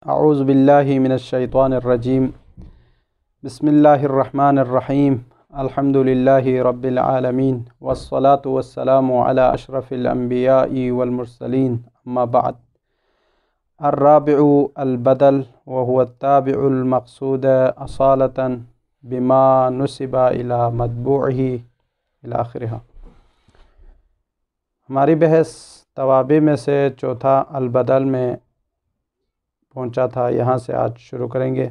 अऊज़ु बिल्लाहि मिनश्शैतानिर्रजीम बिस्मिल्लाहिर्रहमानिर्रहीम अल्हम्दुलिल्लाहि रब्बिल आलमीन वस्सलातु वस्सलामु अला अशरफिल अंबियाइ वल मुरसलीन अम्मा बअद। अर्राबिउ अल-बदल व हुवा अत-ताबिउल मक़सूद असालतन बिमा नुसिबा इला मतबूइही इला आखिरिहा। हमारी बहस तवाबी में से चौथा अल-बदल में पहुंचा था, यहाँ से आज शुरू करेंगे।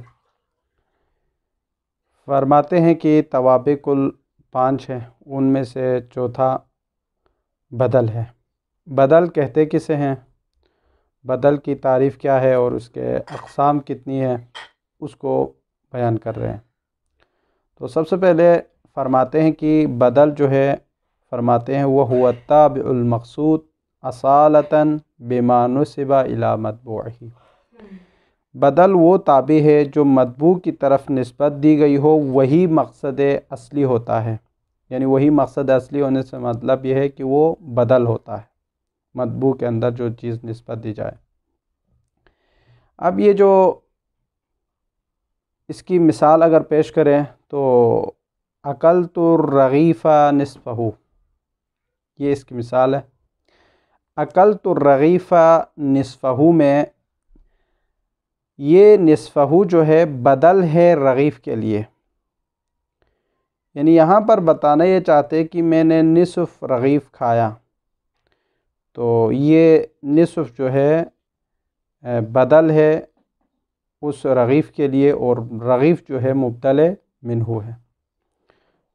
फरमाते हैं कि तवाबी कुल 5 हैं, उनमें से चौथा बदल है। बदल कहते किसे हैं, बदल की तारीफ़ क्या है और उसके अक़साम कितनी है, उसको बयान कर रहे हैं। तो सबसे पहले फरमाते हैं कि बदल जो है, फरमाते हैं वह हुवा अत-ताबिउल मक़सूद असालतन बिमा नुसिबा इला मतबूइही। बदल वो ताबी है जो मतबू की तरफ निस्बत दी गई हो, वही मकसद असली होता है। यानी वही मकसद असली होने से मतलब यह है कि वो बदल होता है, मतबू के अंदर जो चीज़ निस्बत दी जाए। अब ये जो इसकी मिसाल अगर पेश करें तो अकलतु रगीफ़ा निस्फ़हू, ये इसकी मिसाल है। अकलतु रगीफ़ा निस्फ़हू में ये निस्फ़हू जो है बदल है रगीफ़ के लिए। यानी यहाँ पर बताना ये चाहते कि मैंने निस्फ़ रगीफ़ खाया, तो ये निस्फ़ जो है बदल है उस रगीफ़ के लिए और रगीफ़ जो है मुब्दल मिन्हू है।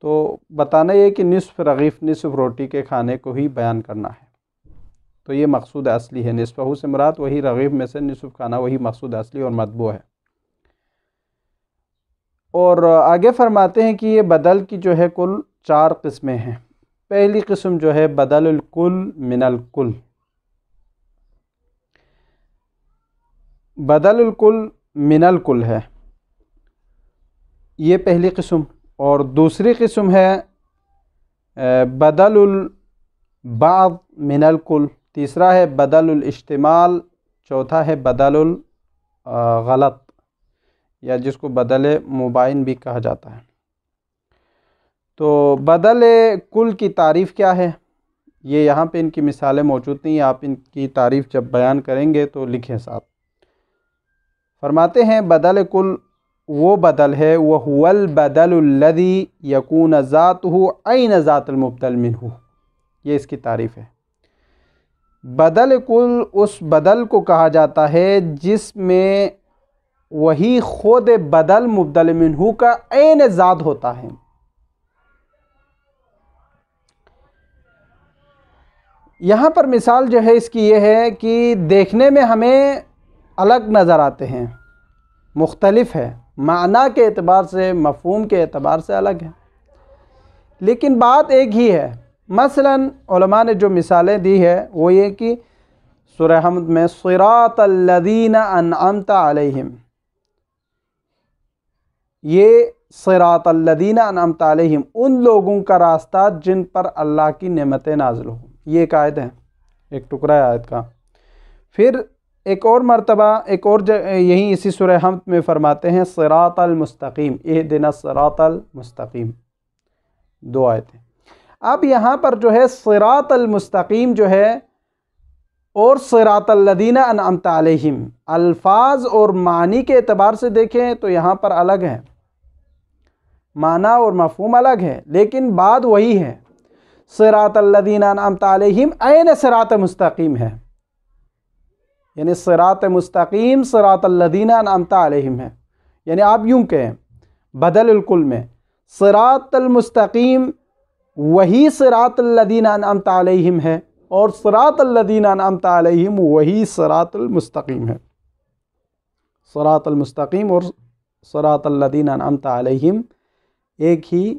तो बताना ये कि निस्फ़ रगीफ़ निस्फ़ रोटी के खाने को ही बयान करना है। तो ये मकसूद असली है। निस्फ़हू से मुराद वही रगीफ़ में से निस्फ़ खाना, वही मकसूद असली और मतबू है। और आगे फरमाते हैं कि ये बदल की जो है कुल 4 किस्में हैं। पहली किस्म जो है बदलुल कुल मिनल कुल, बदलुल कुल मिनल कुल है, ये पहली किस्म। और दूसरी किस्म है बदलुल बाद मिनल कुल, तीसरा है बदलुल इज्तिमाल, चौथा है बदलुल गलत या जिसको बदल मुबाइन भी कहा जाता है। तो बदल कुल की तारीफ़ क्या है, ये यहाँ पे इनकी मिसालें मौजूद नहीं, आप इनकी तारीफ़ जब बयान करेंगे तो लिखें साथ। फरमाते हैं बदल कुल वो बदल है वह हुवल बदलुल्लज़ी यकून ज़ातुहु ऐन ज़ातुल मुब्दल मिन्हु, ये इसकी तारीफ़ है। बदल कुल उस बदल को कहा जाता है जिसमें वही खुद बदल मुब्दल मिन्हु का ऐन ज़ात होता है। यहाँ पर मिसाल जो है इसकी ये है कि देखने में हमें अलग नज़र आते हैं, मुख्तलिफ है, माना के एतबार से, मफ़हूम के एतबार से अलग है, लेकिन बात एक ही है। मसलन उलमा ने जो मिसालें दी है वो ये कि सूरह हमद में सिरातल लज़ीना अनअमता अलैहिम, ये सिरातल लज़ीना अनअमता अलैहिम उन लोगों का रास्ता जिन पर अल्लाह की नेमतें नाज़िल हो, ये एक आयत है, एक टुकड़ा है आयत का। फिर एक और मरतबा एक और यहीं इसी सूरह हमद में फरमाते हैं सिरातल मुस्तकीम, इहदिना सिरातल मुस्तकीम, 2 आयतें। अब यहाँ पर जो है सिरातल मुस्तकीम जो है और सिरातल लज़ीना अनअमता अलैहिम, अल्फाज और मानी के एतबार से देखें तो यहाँ पर अलग है, माना और मफ़हूम अलग है, लेकिन बात वही है। सिरातल लज़ीना अनअमता अलैहिम ऐन सिरात मुस्तकीम है, यानी सिरात मुस्तकीम सिरातल लज़ीना अनअमता अलैहिम है। यानी आप यूँ कहें बदलुल कुल में सिरातल मुस्तकीम वही सिरातल लज़ीना अनअमता अलैहिम है और सिरातल लज़ीना अनअमता अलैहिम वही सिरातुल मुस्तकीम है। सिरातुल मुस्तकीम और सिरातल लज़ीना अनअमता अलैहिम एक ही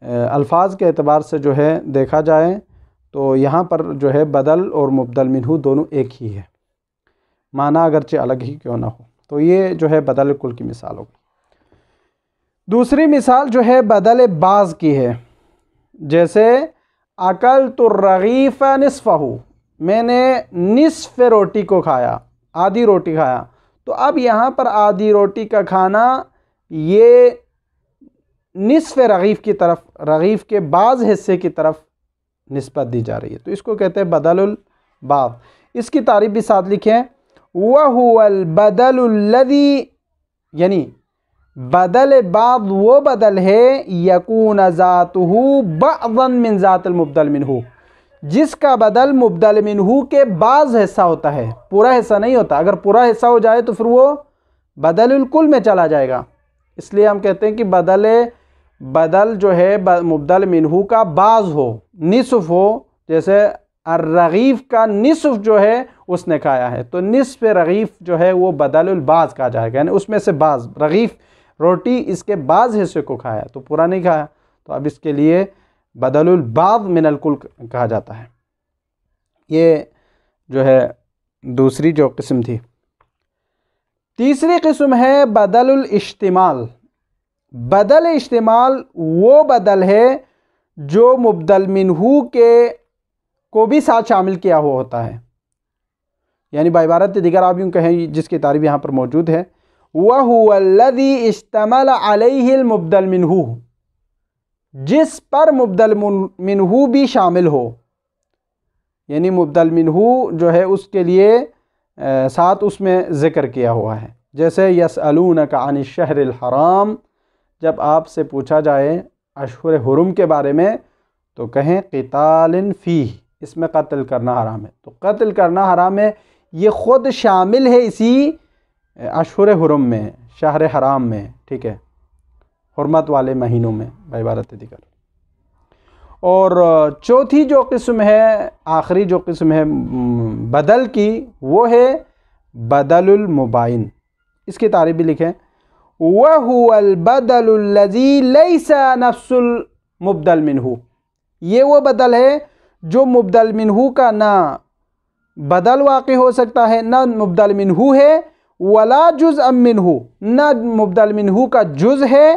अल्फाज के एतबार से जो है देखा जाए तो यहाँ पर जो है बदल और मुब्दल मिन्हु दोनों एक ही है, माना अगरचे अलग ही क्यों ना हो। तो ये जो है बदल कुल की मिसाल होगी। दूसरी मिसाल जो है बदल बाज़ की है, जैसे अकलतु रगीफ़ा निस्फ़हू, मैंने निस्फ़ रोटी को खाया, आधी रोटी खाया। तो अब यहाँ पर आधी रोटी का खाना ये निस्फ़ रगीफ़ की तरफ, रगीफ़ के बाज़ हिस्से की तरफ निस्बत दी जा रही है, तो इसको कहते हैं बदलुल बाज़। इसकी तारीफ़ भी साथ लिखें, वहुवल बदलुल्लज़ी, यानी बदल बाज़ वो बदल है यकून ज़ातुहु बअज़न मिन ज़ातिल मुबदल मिन्हु, जिसका बदल मुबदल मिन्हु के बाज़ हिस्सा होता है, पूरा हिस्सा नहीं होता। अगर पूरा हिस्सा हो जाए तो फिर वो बदलुल कुल में चला जाएगा। इसलिए हम कहते हैं कि बदल जो है मुबदल मिन्हु का बाज़ हो, निस्फ़ हो। जैसे अर्रगीफ़ का निस्फ़ जो है उसने खाया है, तो निस्फ़ रगीफ़ जो है वो बदलुल बाज़ कहा जाएगा, यानी उसमें से बाज़, रगीफ़ रोटी इसके बाज़ हिस्से को खाया तो पूरा नहीं खाया, तो अब इसके लिए बदलुल बाज़ मिनल कुल कहा जाता है। ये जो है दूसरी जो किस्म थी। तीसरी किस्म है बदलुल इश्तिमाल। बदल इश्तिमाल वो बदल है जो मुबदल मिन्हु के को भी साथ शामिल किया हुआ होता है, यानी बाइबारत दीगर आप यूँ कहें, जिसकी तारीफ़ यहाँ पर मौजूद है, वहुवल्लज़ी इश्तमल अलैहिल मुबदल मिन्हु, जिस पर मुबदल मिन्हु भी शामिल हो, यानी मुबदल मिन्हु जो है उसके लिए साथ उसमें ज़िक्र किया हुआ है। जैसे यसअलूनका अनिश शहरिल हराम, जब आपसे पूछा जाए अशहुर हुरुम के बारे में तो कहें क़ितालिन फ़ीह, इसमें कत्ल करना हराम है। तो कत्ल करना हराम है, ये ख़ुद शामिल है इसी अशहुर हुरुम में, शहर हराम में, ठीक है, हुर्मत वाले महीनों में बाइबारत दीगर। और चौथी जो किस्म है, आखिरी जो किस्म है बदल की, वो है बदलुल मुबाइन। इसकी तारीफ़ भी लिखें, वहुवल बदलुल्लज़ी लैसा नफ्सुल मुबदल मिन्हु, ये वो बदल है जो मुबदल मिन्हु का ना बदल वाक़ई हो सकता है, ना मुबदल मिन्हु है, वला जुज़अम मिन्हु, ना मुबदल मिन्हु का जुज़ है,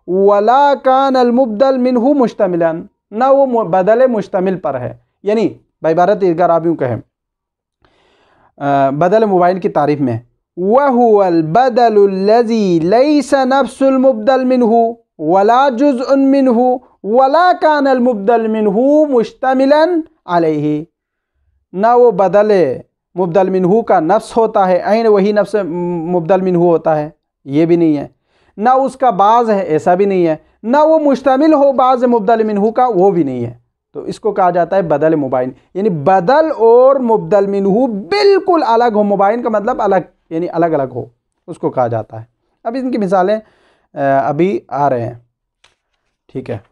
वला कानल मुबदल मिन्हु मुश्तमिलन, ना वो बदल मुश्तमिल पर है। यानी बाइबारत दीगर आप यूँ कहें बदल मुबाइन की तारीफ़ में, वहुवल बदलुल्लज़ी लैसा नफ्सुल मुबदल मिन्हु वला जुज़उन मिन्हु वला कानल मुबदल मिन्हु मुश्तमिलन अलैहि, ना वो बदल मुबदल मिन्हु का नफ्स होता है, ऐन वही नफ्स मुबदल मिन्हु होता है, ये भी नहीं है, ना उसका बाज़ है, ऐसा भी नहीं है, ना वो मुश्तमिल हो बाज़ मुबदल मिन्हु का, वो भी नहीं है। तो इसको कहा जाता है बदल मुबाइन, यानी बदल और मुबदल मिन्हु बिल्कुल अलग हो। मुबाइन का मतलब अलग, यानी अलग अलग हो, उसको कहा जाता है। अब इनकी मिसालें अभी आ रहे हैं, ठीक है।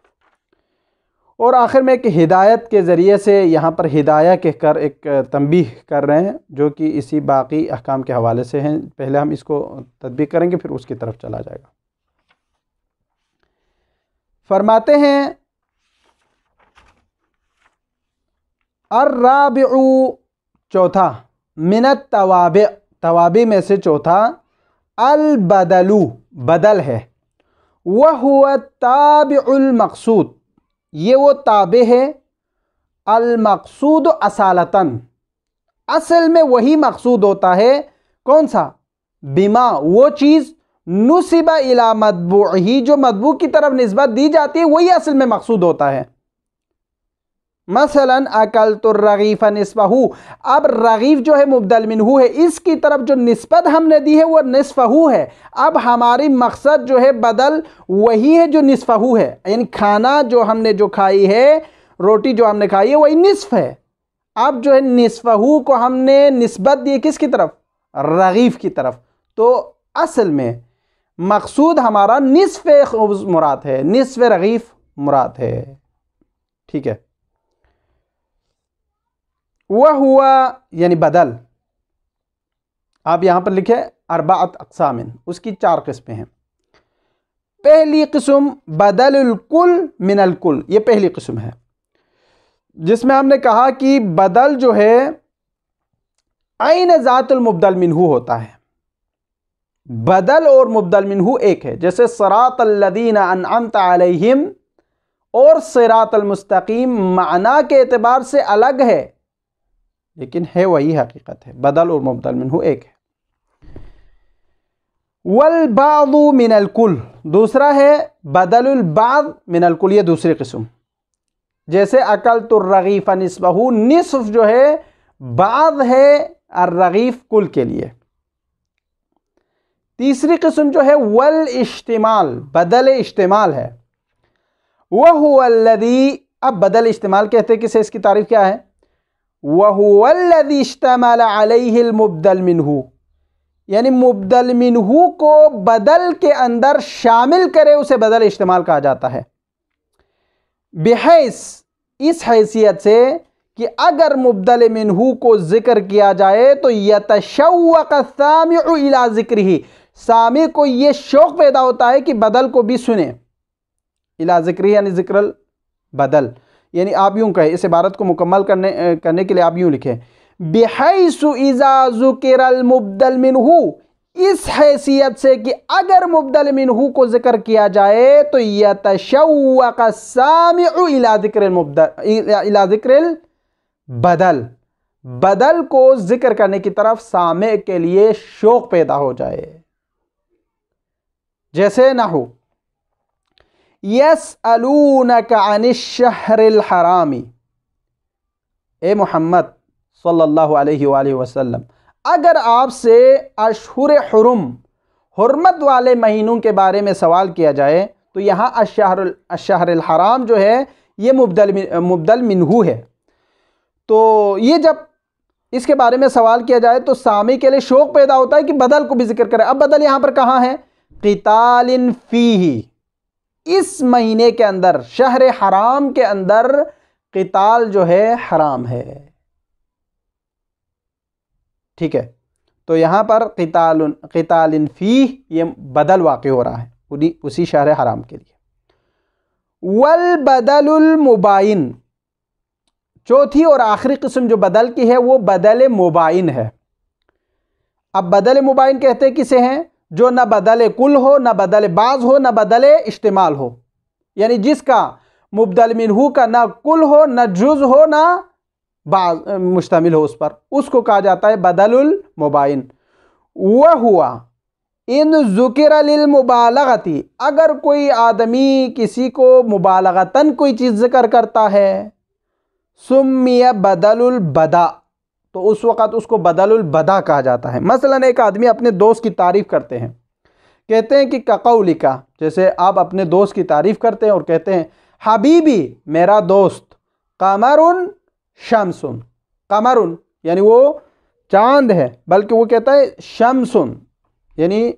और आखिर में एक हिदायत के ज़रिए से यहाँ पर हिदाया कहकर एक तंबीह कर रहे हैं, जो कि इसी बाकी अहकाम के हवाले से हैं। पहले हम इसको तदबीक करेंगे, फिर उसकी तरफ चला जाएगा। फरमाते हैं अर्राबिउ, चौथा, मिनत तवाबे, तवाबे में से चौथा, अल बदलू, बदल है, वह हुआ ताबिउल मक़सूद, ये वो ताबे है, अल मक़सूद असालतन, असल में वही मक़सूद होता है, कौन सा, बिमा, वो चीज़, नुसिबा इला मतबूही, जो मतबू की तरफ निस्बत दी जाती है वही असल में मक़सूद होता है। मसलन अकल तो रगीफ़ा निस्फ़हू, अब रगीफ़ जो है मुबदल मिन्हु है, इसकी तरफ जो निस्बत हमने दी है वो निस्फ़हू है। अब हमारी मकसद जो है बदल वही है जो निस्फ़हू है, यानी खाना जो हमने जो खाई है, रोटी जो हमने खाई है वही निस्फ़ है। अब जो है निस्फ़हू को हमने निस्बत दी किसकी तरफ, रगीफ़ की तरफ, तो असल में मकसूद हमारा निस्फ़ मुराद है, निस्फ़ रगीफ़ मुराद है, ठीक है। वह हुआ यानी बदल, आप यहाँ पर लिखे अरबाअत अक़सामिन, उसकी 4 किस्में हैं। पहली किस्म बदलुल कुल मिनल कुल, ये पहली किस्म है, जिसमें हमने कहा कि बदल जो है ऐन ज़ातुल मुबदल मिन्हु होता है। बदल और मुबदल मिन्हु एक है, जैसे सिरातल लज़ीना अनअमत अलैहिम और सिरातल मुस्तकीम माना के एतबार से अलग है, लेकिन है वही हकीकत है, बदल और मुबदल मिन्हु एक है। वल बादु मिनल कुल, दूसरा है बदलुल बाद मिनल कुल, ये दूसरी किस्म। जैसे अकल तो रगीफ़ निस्बहू, निस्फ जो है बाद है और रगीफ कुल के लिए। तीसरी किस्म जो है वल इस्तेमाल, बदल इस्तेमाल है। वह हुवल्लज़ी, अब बदल इस्तेमाल कहते हैं किसे, इसकी तारीफ क्या है, वह हुवल्लज़ी इश्तमल अलैहिल मुबदल मिन्हू, यानी मुबदल मिन्हू को बदल के अंदर शामिल करे उसे बदल इस्तेमाल कहा जाता है। बिहैस, इस हैसियत से कि अगर मुबदल मिन्हू को जिक्र किया जाए तो यतशव्वक़ सामिउ इला ज़िक्रिही, सामी को ये शौक पैदा होता है कि बदल को भी सुने। इला ज़िक्रिही यानी ज़िक्रल बदल, यानी आप यूं कहें, इस इबारत को मुकम्मल करने के लिए आप यूं लिखें, बिहैसु इज़ा ज़ुकिरल मुबदल मिन्हू, इस हैसियत से कि अगर मुबदल मिन्हू को जिक्र किया जाए तो यतशव्वक़ सामिउ इला ज़िक्रिल बदल, बदल को जिक्र करने की तरफ सामे के लिए शौक पैदा हो जाए। जैसे नहू यसअलूनका अनिश्शहरिल हरामी, ए मोहम्मद सल्लल्लाहु अलैहि वसल्लम, अगर आपसे अशहुर हुरुम, हुर्मत वाले महीनों के बारे में सवाल किया जाए तो यहाँ अशहरुल हराम जो है ये मुबदल मिन्हू है। तो ये जब इसके बारे में सवाल किया जाए तो सामी के लिए शौक पैदा होता है कि बदल को भी जिक्र करें। अब बदल यहाँ पर कहाँ है, क़ितालिन फ़ीही, इस महीने के अंदर, शहर हराम के अंदर क़िताल जो है हराम है। ठीक है, तो यहाँ पर क़ितालिन फ़ीह, ये बदल वाक़ हो रहा है उसी शहर हराम के लिए। वल बदलुल मुबाइन, चौथी और आखिरी किस्म जो बदल की है वो बदल मुबाइन है। अब बदल मुबाइन कहते किसे हैं, जो न बदल कुल हो, न बदल बाज हो, न बदल इस्तेमाल हो, यानी जिसका मुबदल मिन्हू का न कुल हो, न जुज हो, न बाज मुश्तमिल हो उस पर, उसको कहा जाता है बदलुल मुबाइन। वह हुआ इन ज़ुकिर लिल मुबालगती, अगर कोई आदमी किसी को मुबालगतन कोई चीज़ जिक्र करता है, सुम्मिया बदलुल बदा, तो उस वक़्त उसको बदलुल बदा कहा जाता है। मसलन एक आदमी अपने दोस्त की तारीफ़ करते हैं, कहते हैं कि कक़ौलिका, जैसे आप अपने दोस्त की तारीफ़ करते हैं और कहते हैं हबीबी, मेरा दोस्त, कमरुन शमसुन, कमरुन यानी वो चांद है, बल्कि वो कहता है शमसुन यानी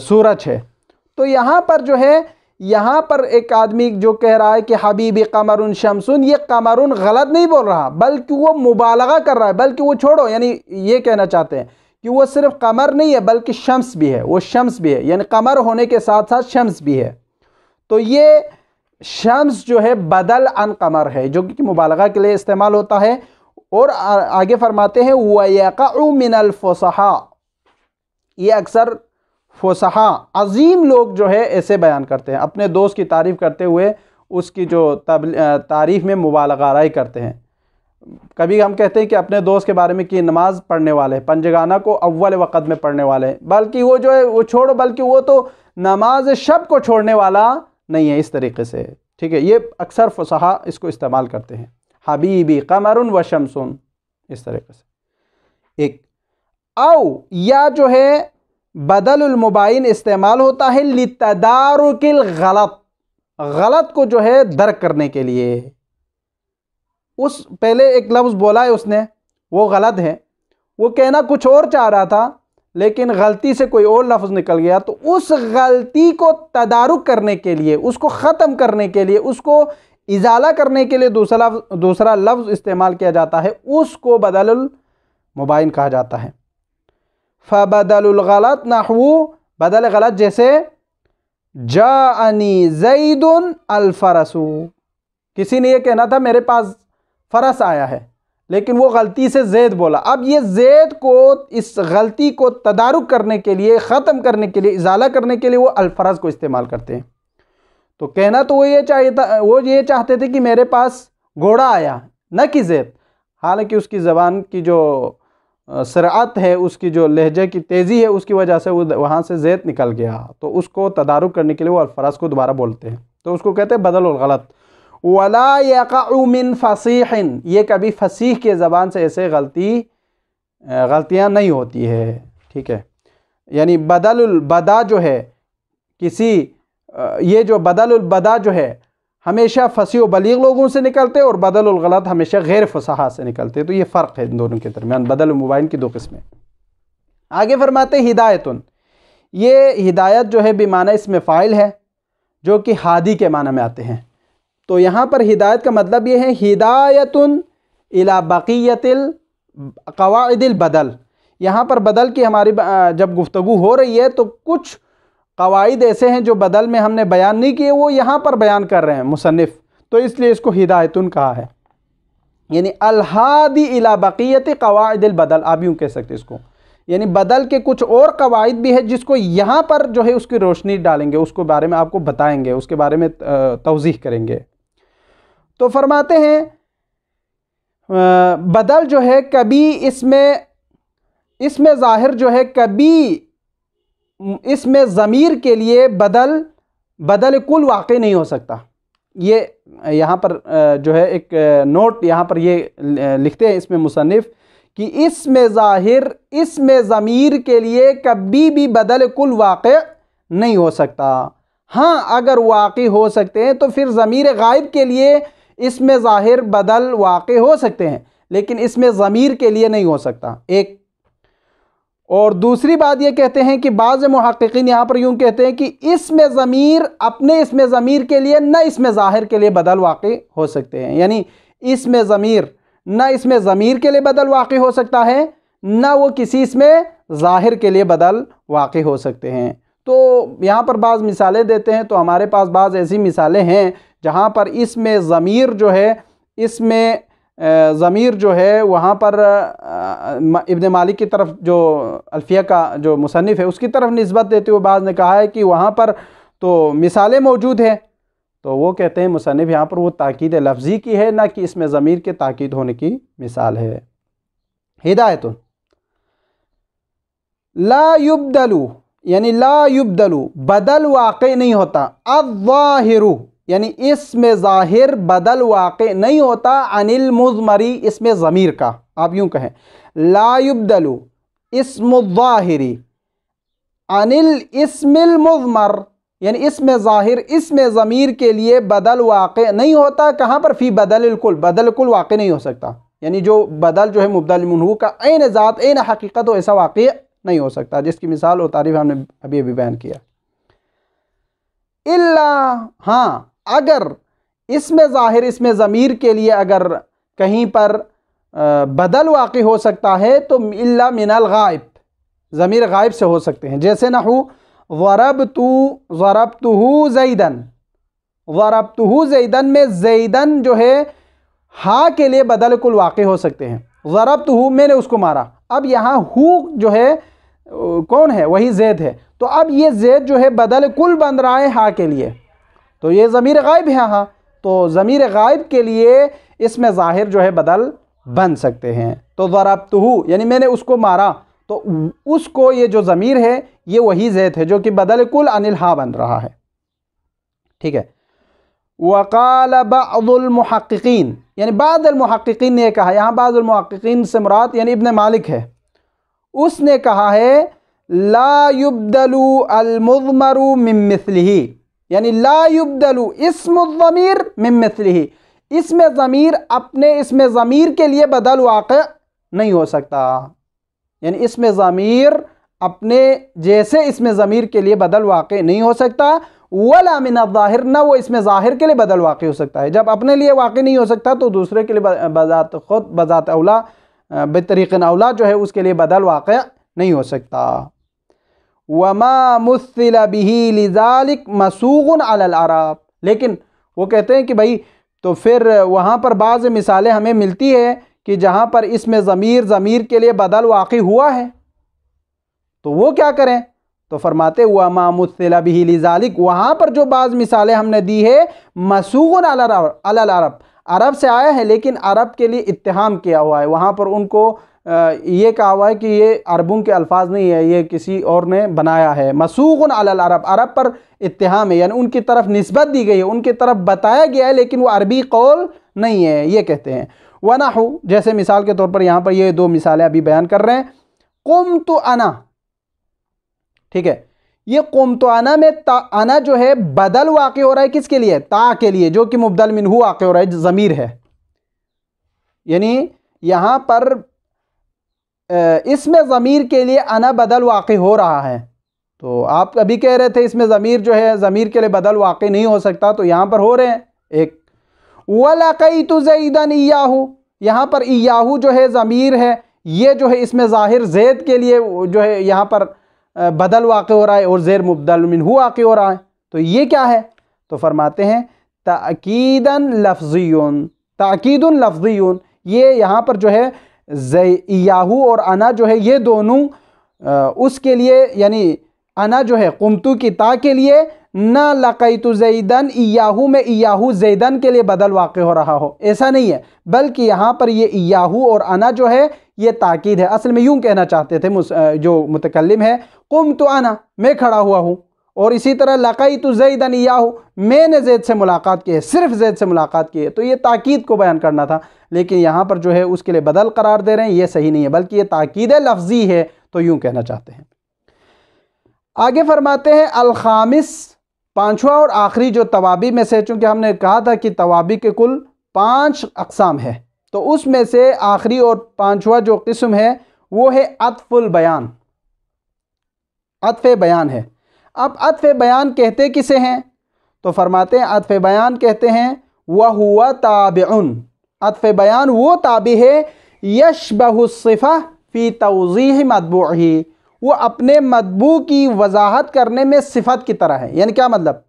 सूरज है। तो यहाँ पर जो है, यहाँ पर एक आदमी जो कह रहा है कि हबीबी कमरुन शमसुन, ये कमरुन गलत नहीं बोल रहा, बल्कि वो मुबालगा कर रहा है, बल्कि वो छोड़ो, यानी ये कहना चाहते हैं कि वो सिर्फ कमर नहीं है बल्कि शम्स भी है, वो शम्स भी है, यानी कमर होने के साथ साथ शम्स भी है। तो ये शम्स जो है बदल अन कमर है, जो कि मुबालगा के लिए इस्तेमाल होता है। और आगे फरमाते हैं वयक़उ मिनल फ़ुसहा, ये अक्सर फ़ुसहा अजीम लोग जो है ऐसे बयान करते हैं, अपने दोस्त की तारीफ़ करते हुए उसकी जो तारीफ़ में मुबालगा राय करते हैं। कभी हम कहते हैं कि अपने दोस्त के बारे में कि नमाज पढ़ने वाले, पंजगाना को अव्वल वक़्त में पढ़ने वाले, बल्कि वो जो है वो छोड़ो, बल्कि वो तो नमाज शब को छोड़ने वाला नहीं है, इस तरीके से। ठीक है, ये अक्सर फ़ुसहा इसको इस्तेमाल करते हैं, हबीबी कमरुन व शमसुन, इस तरीके से। एक औ या जो है बदलुल मुबाइन इस्तेमाल होता है लितदारुकिल गलत, गलत को जो है दर्क करने के लिए। उस पहले एक लफ्ज़ बोला है उसने, वो गलत है, वो कहना कुछ और चाह रहा था लेकिन गलती से कोई और लफ्ज़ निकल गया, तो उस गलती को तदारुक करने के लिए, उसको ख़त्म करने के लिए, उसको इजाला करने के लिए दूसरा लफ्ज़ इस्तेमाल किया जाता है, उसको बदलुल मुबाइन कहा जाता है। फ़बदलुल गलत नहवु, बदल गलत जैसे जाअनी ज़ैदुन अल फ़रसु, किसी ने यह कहना था मेरे पास फ़रस आया है, लेकिन वो गलती से ज़ैद बोला। अब ये ज़ैद को, इस गलती को तदारुक करने के लिए, ख़त्म करने के लिए, इजाला करने के लिए वो अल-फ़रस को इस्तेमाल करते हैं। तो कहना तो वो ये चाहते थे कि मेरे पास घोड़ा आया, न कि ज़ैद, हालांकि उसकी ज़बान की जो सरअत है, उसकी जो लहजे की तेज़ी है, उसकी वजह से वो वहाँ से ज़ैद निकल गया, तो उसको तदारुक करने के लिए वो अल्फराज को दोबारा बोलते हैं, तो उसको कहते हैं बदल और गलत। वला यक़अ मिन फ़सीहिन, ये कभी फसीह के ज़बान से ऐसे गलतियाँ नहीं होती है, ठीक है। यानी बदलुल बदा जो है किसी, ये जो बदलुल बदा जो है हमेशा फसीह व बलीग लोगों से निकलते और बदलुल गलत हमेशा गैर फसाहा से निकलते, तो ये फ़र्क है इन दोनों के दरमियान, बदल मुबाइन की दो किस्में। आगे फरमाते हिदायतुन, ये हिदायत जो है बेमाना इसमें फ़ाइल है जो कि हादी के माना में आते हैं, तो यहाँ पर हिदायत का मतलब ये है हिदायतुन इला बक़ियतिल क़वाइदिल बदल। यहाँ पर बदल की हमारी जब गुफ्तगू हो रही है तो कुछ क़वाइद ऐसे हैं जो बदल में हमने बयान नहीं किए, वो यहाँ पर बयान कर रहे हैं मुसन्निफ़, तो इसलिए इसको हिदायतुन कहा है। यानी अलहादी इला बक़ियति क़वाइदिल बदल, आप यूँ कह सकते इसको, यानी बदल के कुछ और क़वाइद भी है जिसको यहाँ पर जो है उसकी रोशनी डालेंगे, उसको बारे में आपको बताएंगे, उसके बारे में तौज़ीह करेंगे। तो फरमाते हैं बदल जो है कभी इसमें ज़ाहिर जो है, कभी इसमें ज़मीर के लिए बदल कुल वाक़ई नहीं हो सकता। ये यहाँ पर जो है एक नोट यहाँ पर ये लिखते हैं इसमें मुसन्निफ़ कि इसमें ज़ाहिर इसमें ज़मीर के लिए कभी भी बदल कुल वाक़ई नहीं हो सकता। हाँ, अगर वाक़ई हो सकते हैं तो फिर ज़मीर गायब के लिए इसमें ज़ाहिर बदल वाक़ई हो सकते हैं, लेकिन इसमें ज़मीर के लिए नहीं हो सकता, एक। और दूसरी बात ये कहते हैं कि बाज़ मुहक्किकीन यहाँ पर यूँ कहते हैं कि इसमें ज़मीर अपने इसमें ज़मीर के लिए न इसमें ज़ाहिर के लिए बदल वाक़ई हो सकते हैं, यानी इसमें ज़मीर न इसमें ज़मीर के लिए बदल वाक़ई हो सकता है, न वो किसी इसमें ज़ाहिर के लिए बदल वाक़ई हो सकते हैं। तो यहाँ पर बाज़ मिसालें देते हैं, तो हमारे पास बाज़ ऐसी मिसालें हैं जहाँ पर इसमें ज़मीर जो है, इसमें ज़मीर जो है वहाँ पर इब्न मालिक की तरफ, जो अल्फिया का जो मुसन्निफ़ है उसकी तरफ निस्बत देते हुए बाज़ ने कहा है कि वहाँ पर तो मिसालें मौजूद हैं, तो वो कहते हैं मुसन्निफ़ यहाँ पर वो ताकीद लफ्ज़ी की है, ना कि इसमें ज़मीर के ताकीद होने की मिसाल है। हिदायतुन ला युबदलु, यानी ला युबदलु बदल वाक़ई नहीं होता, अज़्ज़ाहिरु यानी इसमें ज़ाहिर बदल वाक़ई नहीं होता, अनिल मुज़मरी इसमें ज़मीर का, आप यूँ कहें ला युबदलु इस्मुज़्ज़ाहिरी अनिल इस्मिल मुज़मर, यानी इसमें ज़ाहिर इसमें ज़मीर के लिए बदल वाक़ई नहीं होता, कहाँ पर फ़ी बदल कुल वाक़ई नहीं हो सकता, यानी जो बदल जो है मुबदल मिन्हु का ऐन ज़ात ऐन हकीकत हो ऐसा वाक़ई नहीं हो सकता, जिसकी मिसाल और तारीफ़ हमने अभी बयान किया। इल्ला, हाँ, अगर इसमें ज़ाहिर इसमें ज़मीर के लिए अगर कहीं पर बदल वाक़ई हो सकता है तो इल्ला मिनल गायब, ज़मीर गायब से हो सकते हैं, जैसे नहू ज़रबतुहु ज़ैदन में ज़ैदन जो है हा के लिए बदल कुल वाक़ई हो सकते हैं, ज़रबतुहु मैंने उसको मारा, अब यहाँ हु जो है कौन है, वही ज़ैद है, तो अब ये ज़ैद जो है बदल कुल बन रहा है हा के लिए, तो ये ज़मीर गायब है यहाँ, तो ज़मीर गायब के लिए इसमें ज़ाहिर जो है बदल बन सकते हैं। तो ज़रबतुहु यानी मैंने उसको मारा, तो उसको ये जो ज़मीर है ये वही ज़ैद है जो कि बदल कुल अनिल हा बन रहा है, ठीक है। वक़ाल बअदुल मुहक्किकीन, यानी बाज़ुल मुहक्किकीन ने कहा, यहाँ बाज़ुल मुहक्किकीन से मुराद यानी इब्न मालिक है, उसने कहा है ला युबदलु अल मुज़मरु मिन मिस्लिही, यानी ला युबदलु इस्मुज़्ज़मीर मिन मिस्लिही, इसमें ज़मीर अपने इसमें ज़मीर के लिए बदल वाक़ई नहीं हो सकता, यानी इसमें ज़मीर अपने जैसे इसमें ज़मीर के लिए बदल वाक़ई नहीं हो सकता, वला मिन ज़ाहिर, ना वो इसमें ज़ाहिर के लिए बदल वाक़ई हो सकता है। जब अपने लिए वाक़ई नहीं हो सकता तो दूसरे के लिए बज़ात औला बेतरीक़िन औला जो है उसके लिए बदल वाक़ई नहीं हो सकता। वमा मुस्सिल बिही लिज़ालिक मसूग़ुन अलल अरब, लेकिन वो कहते हैं कि भाई तो फिर वहाँ पर बाज़ मिसालें हमें मिलती है कि जहाँ पर इसमें ज़मीर के लिए बदल वाक़ई हुआ है, तो वो क्या करें, तो फरमाते हुआ मा मुस्सिल बिही लिज़ालिक, वहाँ पर जो बाज़ मिसालें हमने दी है मसूग़ुन अलल अरब, अरब से आया है लेकिन अरब के लिए इत्तिहाम किया हुआ है, वहाँ पर उनको ये कहा हुआ है कि ये अरबों के अल्फाज नहीं है, ये किसी और ने बनाया है। मसूगुन अलल अरब, अरब पर इत्तिहाम है, यानी उनकी तरफ निस्बत दी गई है, उनकी तरफ बताया गया है, लेकिन वो अरबी कौल नहीं है, ये कहते हैं। वनहु, जैसे मिसाल के तौर पर यहाँ पर ये 2 मिसालें अभी बयान कर रहे हैं। कुमतु अना, ठीक है, ये कुमतु अना में अना जो है बदल वाक़ हो रहा है किसके लिए? ता के लिए, जो कि मुबदल मिनहु वाक़ हो रहा है, ज़मीर है। यानी यहाँ पर इसमें ज़मीर के लिए अना बदल वाक़ हो रहा है। तो आप अभी कह रहे थे इसमें ज़मीर जो है ज़मीर के लिए बदल वाक़ नहीं हो सकता, तो यहाँ पर हो रहे हैं। एक वलक़ैतु ज़ैदन इय्याहु, यहाँ पर इय्याहु जो है ज़मीर है, ये जो है इसमें ज़ाहिर ज़ैद के लिए जो है यहाँ पर बदल वाक़ हो रहा है और ज़ेर मुबदल मिनहु वाक़ हो रहा है। तो ये क्या है? तो फरमाते हैं ताकीदन लफ्ज़ियुन, ताकीदुन लफ्ज़ियुन, ये यहाँ पर जो है इय्याहु और अना जो है ये दोनों उसके लिए, यानी अना जो है कुमतु की ता के लिए, ना लक़ैतु ज़ैदन इय्याहु में इय्याहु ज़ैदन के लिए बदल वाक़ हो रहा हो, ऐसा नहीं है, बल्कि यहाँ पर ये इय्याहु और अना जो है ये ताकीद है। असल में यूँ कहना चाहते थे जो मुतकल्लिम है, कुमतु अना, मैं खड़ा हुआ हूँ, और इसी तरह लक़ैतु ज़ैदन इय्याहु, मैंने ज़ैद से मुलाकात की है, सिर्फ ज़ैद से मुलाकात की है। तो ये ताकीद को बयान करना था, लेकिन यहाँ पर जो है उसके लिए बदल करार दे रहे हैं, ये सही नहीं है, बल्कि ये ताकीद लफ्ज़ी है, तो यूँ कहना चाहते हैं। आगे फरमाते हैं अल-ख़ामिस, पाँचवा और आखिरी जो तवाबी में से, चूँकि हमने कहा था कि तवाबी के कुल 5 अक़साम है, तो उसमें से आखिरी और 5वां जो किस्म है वो है अत्फ़ुल बयान, अत्फ़ बयान है। अब अत्फ़ बयान कहते किसे हैं? तो फरमाते हैं अत्फ़ बयान कहते हैं वह हुआ ताबिउन, अत्फ़ बयान वो ताबी है यशबहु सिफ़ा फ़ी तौज़ीह मतबूही, वो अपने मतबू की वजाहत करने में सिफत की तरह है। यानी क्या मतलब?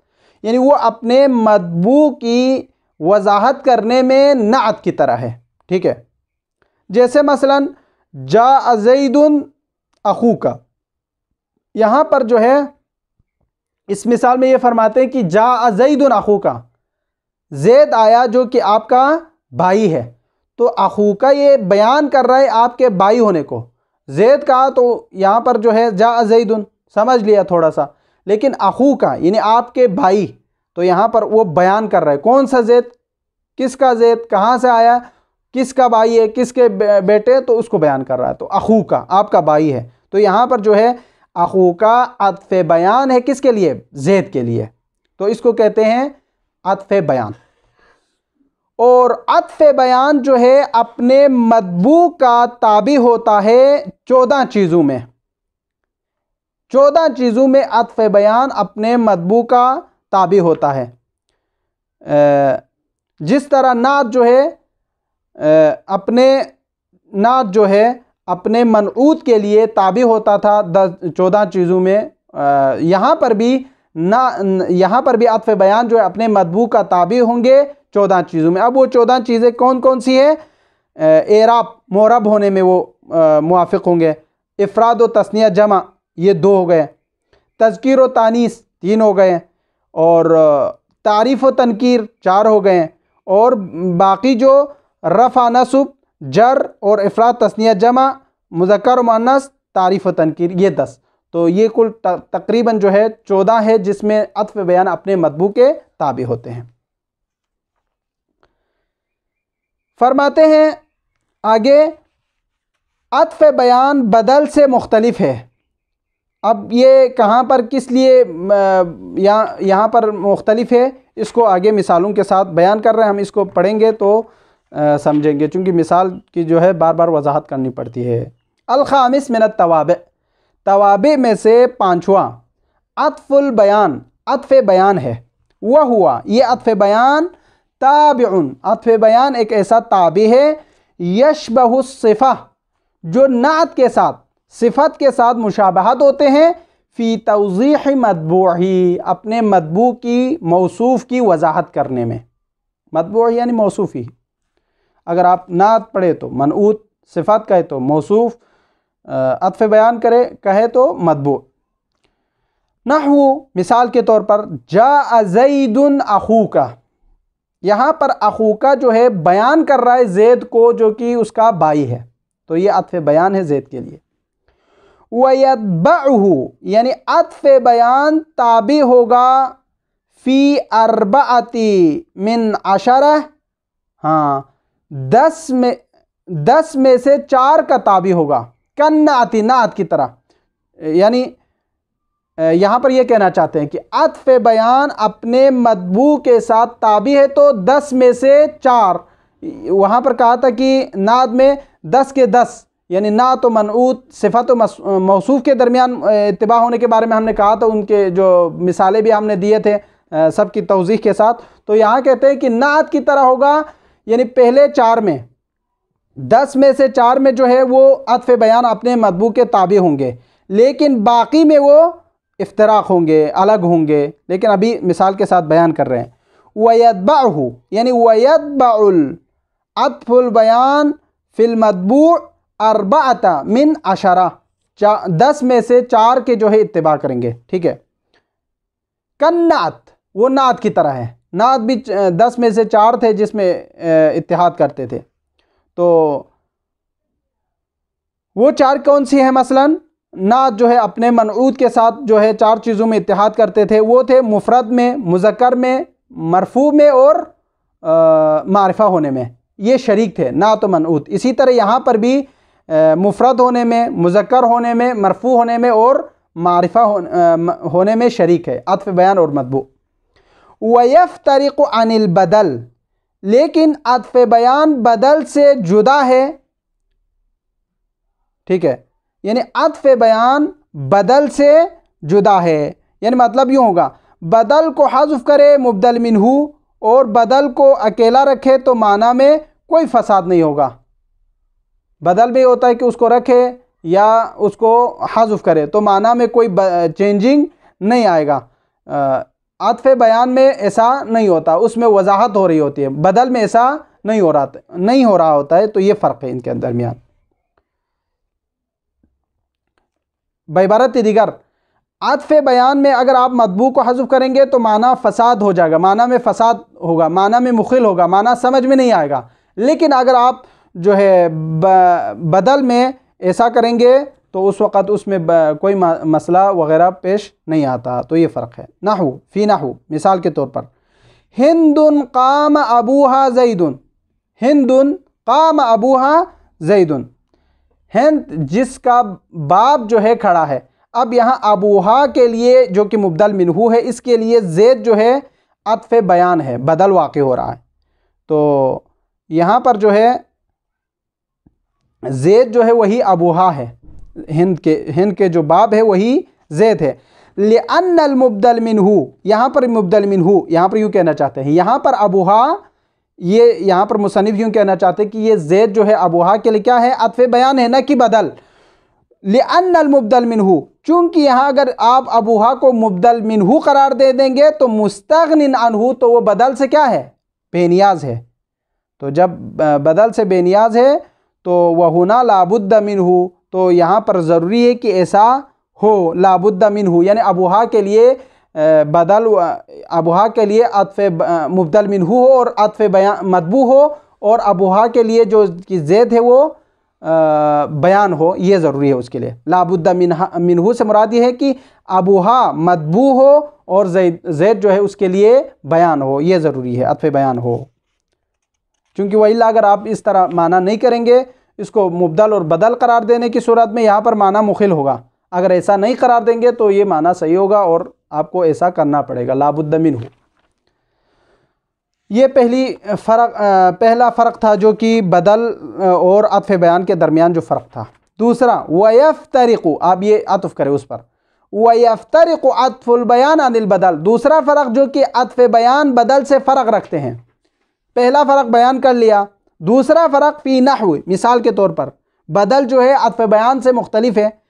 यानी वो अपने मतबू की वजाहत करने में नात की तरह है, ठीक है। जैसे मसलन जा ज़ैदुन अखूका, यहाँ पर जो है इस मिसाल में ये फरमाते हैं कि जा ज़ैदुन अखूका, ज़ैद आया जो कि आपका भाई है, तो अखूका ये बयान कर रहा है आपके भाई होने को। ज़ैद कहा तो यहाँ पर जो है जा ज़ैदुन समझ लिया थोड़ा सा, लेकिन अखूका यानी आपके भाई, तो यहाँ पर वो बयान कर रहा है कौन सा ज़ैद, किसका ज़ैद, कहाँ से आया, किसका भाई है, किसके बेटे, तो उसको बयान कर रहा है। तो अखूका आपका भाई है, तो यहाँ पर जो है अखूका अत्फ़ बयान है किसके लिए? ज़ैद के लिए, तो इसको कहते हैं अत्फ़ बयान। और अत्फ़ बयान जो है अपने मतबू का ताबी होता है 14 चीज़ों में, 14 चीज़ों में अत्फ़ बयान अपने मतबू का ताबी होता है। जिस तरह नात जो है अपने मनऊत के लिए ताबी होता था 14 चीज़ों में, यहाँ पर भी अत्फ़ बयान जो है अपने मतबू का ताबी होंगे 14 चीज़ों में। अब वो 14 चीज़ें कौन कौन सी है? एराब मोरब होने में वो मुवाफ़िक़ होंगे, इफ़राद व तस्निया जमा ये 2 हो गए, तज़कीर व तानीस 3 हो गए, और तारीफ़ व तनकीर 4 हो गए, और बाकी जो रफ़ा नस्ब जर और इफ़राद तस्निया जमा मुज़क्कर व मुअन्नस तारीफ़ व तनकीर ये 10। तो ये कुल तकरीबन जो है 14 है जिसमें अत्फ़ बयान अपने मतबू के ताबी होते हैं। फरमाते हैं आगे अत्फ़ बयान बदल से मुख्तलिफ है। अब ये कहाँ पर किस लिए यहाँ पर मुख्तलिफ है, इसको आगे मिसालों के साथ बयान कर रहे हैं, हम इसको पढ़ेंगे तो समझेंगे, चूँकि मिसाल की जो है बार बार वजाहत करनी पड़ती है। अल-ख़ामिस मिनत तवाबे, तवाबे में से 5वां अत्फ़ुल बयान, अत्फ़ बयान है। वह हुआ ये अत्फ़ बयान ताबिउन, अत्फ़ बयान एक ऐसा ताबी है यशबहु सिफ़ा, जो नात के साथ सिफत के साथ मुशाबहत होते हैं, फ़ी तौज़ीह मतबूही, अपने मतबू की मौसूफ़ की वजाहत करने में। मतबू यानी मौसूफ़ी, अगर आप नात पढ़े तो मनऊत, सिफत कहे तो मौसूफ़, अत्फ़ बयान कहे तो मतबू। नहू मिसाल के तौर पर जा ज़ैदुन अखूका, यहाँ पर अखूका जो है बयान कर रहा है ज़ैद को जो कि उसका भाई है, तो ये अत्फ़ बयान है ज़ैद के लिए। वयतबअहु यानी अत्फ़ बयान ताबी होगा फ़ी अर्बअती मिन अशरा, हाँ 10 में से 4 का ताबी होगा, कन्नाती नात की तरह। यानी यहाँ पर यह कहना चाहते हैं कि अत्फ़ बयान अपने मतबू के साथ ताबी है तो 10 में से 4, वहाँ पर कहा था कि नात में 10 के 10 यानी नात व मनऊत सिफ़त व मौसूफ़ के दरमियान इत्तिबा होने के बारे में हमने कहा था, उनके जो मिसालें भी हमने दिए थे सब की तौज़ीह के साथ। तो यहाँ कहते हैं कि नात की तरह होगा, यानी पहले 4 में 10 में से 4 में जो है वो अत्फ़ बयान अपने मतबू के ताबे होंगे, लेकिन बाकी में वो इफ्तराक होंगे, अलग होंगे। लेकिन अभी मिसाल के साथ बयान कर रहे हैं। वयतबअहु यानी वयतबउल अत्फ़ुल बयान फ़िल मतबू अर्बअता मिन अशरा, 10 में से 4 के जो है इत्तिबा करेंगे। ठीक है। कन्नात वो नात की तरह है, नात भी 10 में से 4 थे जिसमें इत्तिहाद करते थे। तो वो 4 कौन सी है? मसलन नात जो है अपने मनऊत के साथ जो है 4 चीज़ों में इत्तिहाद करते थे, वो थे मुफरद में, मुज़क्कर में, मरफू में और मारिफा होने में। ये शरीक थे नात व मनऊत। इसी तरह यहाँ पर भी मुफरद होने में, मुज़क्कर होने में, मरफू होने में और मारिफा होने में शरीक है अत्फ़ बयान और मतबू। वयफ्तरिक़ु अनिल बदल, लेकिन अत्फ़ बयान बदल से जुदा है। ठीक है, यानी अत्फ़ बयान बदल से जुदा है। यानी मतलब यूँ होगा, बदल को हज़्फ़ करे मुबदल मिन्हू और बदल को अकेला रखे तो माना में कोई फसाद नहीं होगा। बदल भी होता है कि उसको रखे या उसको हज़्फ़ करे तो माना में कोई चेंजिंग नहीं आएगा। अत्फ़ बयान में ऐसा नहीं होता, उसमें वजाहत हो रही होती है। बदल में ऐसा नहीं हो रहा होता है। तो ये फ़र्क है इनके दरमियान। बेइबारत दीगर अत्फ़ बयान में अगर आप मतबू को हज़्फ़ करेंगे तो माना फ़साद हो जाएगा, माना में फ़साद होगा, माना में मुख़िल होगा, माना समझ में नहीं आएगा। लेकिन अगर आप जो है बदल में ऐसा करेंगे तो उस वक़्त उसमें कोई मसला वग़ैरह पेश नहीं आता। तो ये फ़र्क है। नहू फ़ी नहू, मिसाल के तौर पर हिंदुन क़ाम अबूहा ज़ैदुन, हिंदुन क़ाम अबूहा ज़ैदुन, हिंद जिसका बाप जो है खड़ा है। अब यहाँ अबूहा के लिए जो कि मुबदल मिन्हू है, इसके लिए ज़ैद जो है अत्फ़ बयान है, बदल वाक़ हो रहा है। तो यहाँ पर जो है ज़ैद जो है वही अबूहा है, हिंद के जो बाप है वही ज़ैद है। लिअन्नल मुबदल मिन्हू, यहाँ पर मुबदल मिन्हू यहाँ पर यूँ कहना चाहते हैं, यहाँ पर अबूहा, ये यहाँ पर मुसन्निफ़ यूँ कहना चाहते हैं कि ये ज़ैद जो है अबूहा के लिए क्या है? अत्फ़ बयान है, न कि बदल। लिअन्नल मुबदल मिन्हू, चूँकि यहाँ अगर आप अबूहा को मुबदल मिन्हू करार दे देंगे तो मुस्तग़निन अन्हु, तो वो बदल से क्या है? बेनियाज है। तो जब बदल से बेनियाज है तो वहुना लाबुद्द मिन्हू, तो यहाँ पर ज़रूरी है कि ऐसा हो, लाबुद्द मिन्हू यानी अबूहा के लिए बदल, अबूहा के लिए अत्फ़ मुबदल मिन्हू हो और अत्फ़ बयान मतबू हो, और अबूहा के लिए जो कि ज़ैद है वो बयान हो, ये ज़रूरी है उसके लिए। लाबुद्द मिन्हू से मुराद ये है कि अबूहा मतबू हो और ज़ैद जो है उसके लिए बयान हो, ये ज़रूरी है, अत्फ़ बयान हो। क्योंकि वही अगर आप इस तरह माना नहीं करेंगे, इसको मुबदल और बदल करार देने की सूरत में यहाँ पर माना मुखिल होगा। अगर ऐसा नहीं करार देंगे तो ये माना सही होगा और आपको ऐसा करना पड़ेगा, लाबुद्द मिन्हु। ये पहला फ़र्क था जो कि बदल और अत्फ़ बयान के दरमियान जो फ़र्क था। दूसरा वयफ्तरिक़ु, आप ये अत्फ़ करें उस पर, वयफ्तरिक़ु अत्फ़ुल बयान अनिल बदल, दूसरा फ़र्क जो कि अत्फ़ बयान बदल से फ़र्क रखते हैं। पहला फ़र्क बयान कर लिया, दूसरा फ़र्क फ़ी नहू, मिसाल के तौर पर बदल जो है अत्फ़ बयान से मुख्तलिफ है।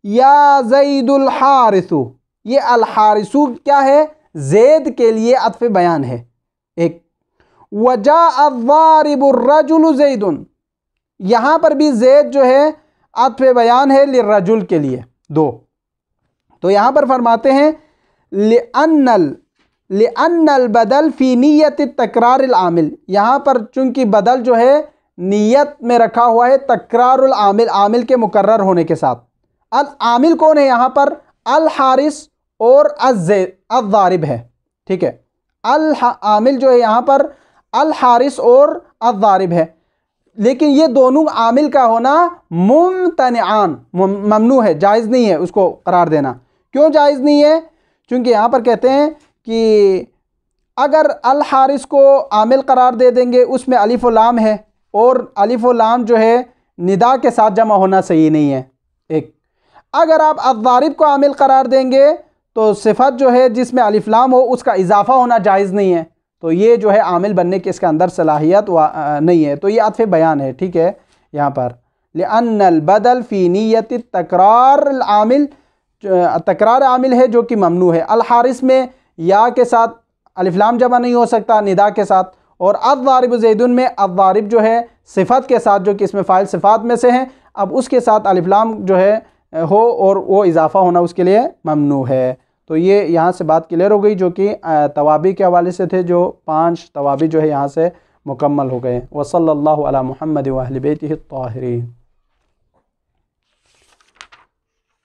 या ज़ैदुल हारिसु, ये अल हारिसु क्या है? ज़ैद के लिए अत्फ़ बयान है एक। वजाअ ज़ारिबुर रजुलु ज़ैदुन, यहाँ पर भी ज़ैद जो है अत्फ़ बयान है लिर्रजुल के लिए, दो। तो यहाँ पर फरमाते हैं लिअन्नल बदल फ़ी नियत तकरार आमिल, यहाँ पर चूँकि बदल जो है नीयत में रखा हुआ है तकरारुल आमिल, आमिल के मुकर्रर होने के साथ। अल आमिल कौन है यहाँ पर? अल हारिस और अज़्ज़ारिब है, ठीक है। अल आमिल जो है यहाँ पर अल हारिस और अज़्ज़ारिब है, लेकिन ये दोनों आमिल का होना मुमतनिआन, ममनू है, जायज़ नहीं है उसको करार देना। क्यों जायज़ नहीं है? क्योंकि यहाँ पर कहते हैं कि अगर अल हारिस को आमिल करार दे देंगे, उसमें अलिफ व लाम है, और अलिफ व लाम जो है निदा के साथ जमा होना सही नहीं है। एक अगर आप अज़्ज़ारिब को आमिल करार देंगे तो सिफत जो है जिसमें अलिफ लाम हो उसका इजाफा होना जायज़ नहीं है, तो ये जो है आमिल बनने की इसके अंदर सलाहियत नहीं है। तो ये आतफ़े बयान है, ठीक है। यहाँ पर लिअन्नल बदल फ़ी नियत तकरार आमिल, तकरार आमिल है जो कि ममनू है। अल हारिस में या के साथ अलिफ लाम जमा नहीं हो सकता निदा के साथ, और अज़्ज़ारिब ज़ैदुन में अज़्ज़ारिब जो है सिफत के साथ, जो कि इसमें फ़ाइल सिफ़ात में से हैं, अब उसके साथ अलिफ लाम जो है हो और वो इजाफ़ा होना उसके लिए ममनू है। तो ये यहाँ से बात क्लियर हो गई, जो कि तवाबी के हवाले से थे, जो 5 तवाबी जो है यहाँ से मुकम्मल हो गए। वसल्लल्लाहु अला मुहम्मद व अहले बैतिही अत्ताहिरीन।